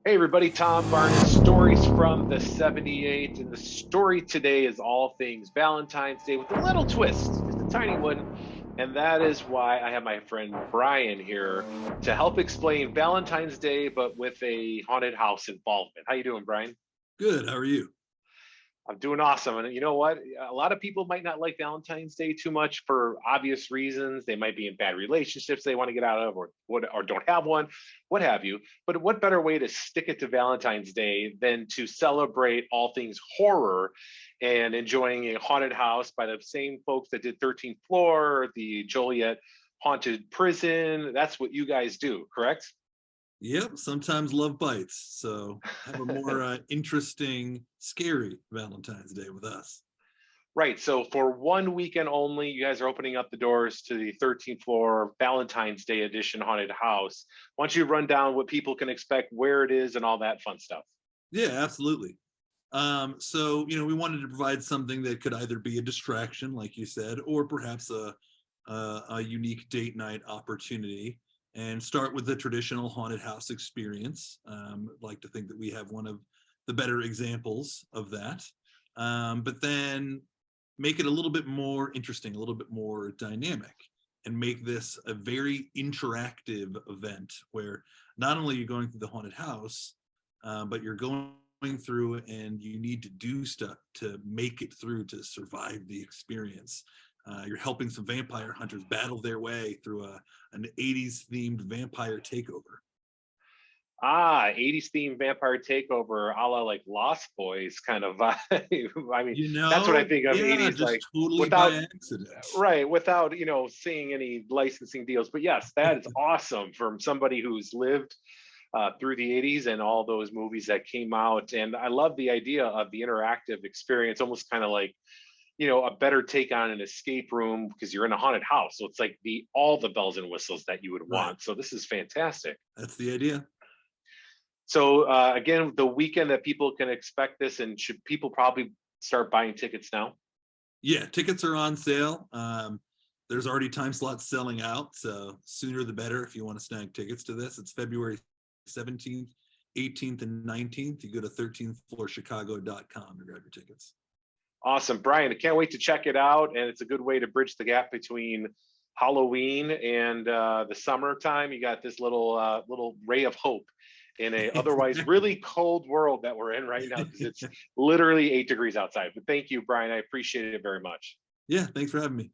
Hey everybody, Tom Barnes, stories from the 78. And the story today is all things Valentine's Day with a little twist, just a tiny one. And that is why I have my friend Brian here to help explain Valentine's Day, but with a haunted house involvement. How you doing, Brian? Good. How are you? I'm doing awesome. And you know what? A lot of people might not like Valentine's Day too much for obvious reasons. They might be in bad relationships they want to get out of, or don't have one, what have you. But what better way to stick it to Valentine's Day than to celebrate all things horror and enjoying a haunted house by the same folks that did 13th Floor, the Joliet Haunted Prison. That's what you guys do, correct? Yep. Sometimes love bites. So have a more interesting, scary Valentine's Day with us. Right. So for one weekend only, you guys are opening up the doors to the 13th floor Valentine's Day edition haunted house. Why don't you run down what people can expect, where it is, and all that fun stuff? Yeah, absolutely. We wanted to provide something that could either be a distraction, like you said, or perhaps a unique date night opportunity. And start with the traditional haunted house experience. Like to think that we have one of the better examples of that. But then make it a little bit more interesting, a little bit more dynamic, and make this a very interactive event where not only you're going through the haunted house, but you're going through and you need to do stuff to make it through to survive the experience. You're helping some vampire hunters battle their way through an 80s themed vampire takeover. Ah, 80s themed vampire takeover, a la like Lost Boys kind of vibe. I mean, that's what I think of Yeah, 80s, just like totally by without accident. right, without seeing any licensing deals. But yes, that is awesome from somebody who's lived through the 80s and all those movies that came out. And I love the idea of the interactive experience, almost kind of like, a better take on an escape room because you're in a haunted house. So it's like the all the bells and whistles that you would Right. want. So this is fantastic. That's the idea. So again, the weekend that people can expect this, and should people probably start buying tickets now? Yeah, tickets are on sale. There's already time slots selling out, so sooner the better if you want to snag tickets to this. It's February 17th, 18th, and 19th. You go to 13thfloorchicago.com to grab your tickets. Awesome, Brian. I can't wait to check it out, and it's a good way to bridge the gap between Halloween and the summertime. You got this little ray of hope in a otherwise really cold world that we're in right now because it's literally 8 degrees outside. But thank you, Brian. I appreciate it very much. Yeah, thanks for having me.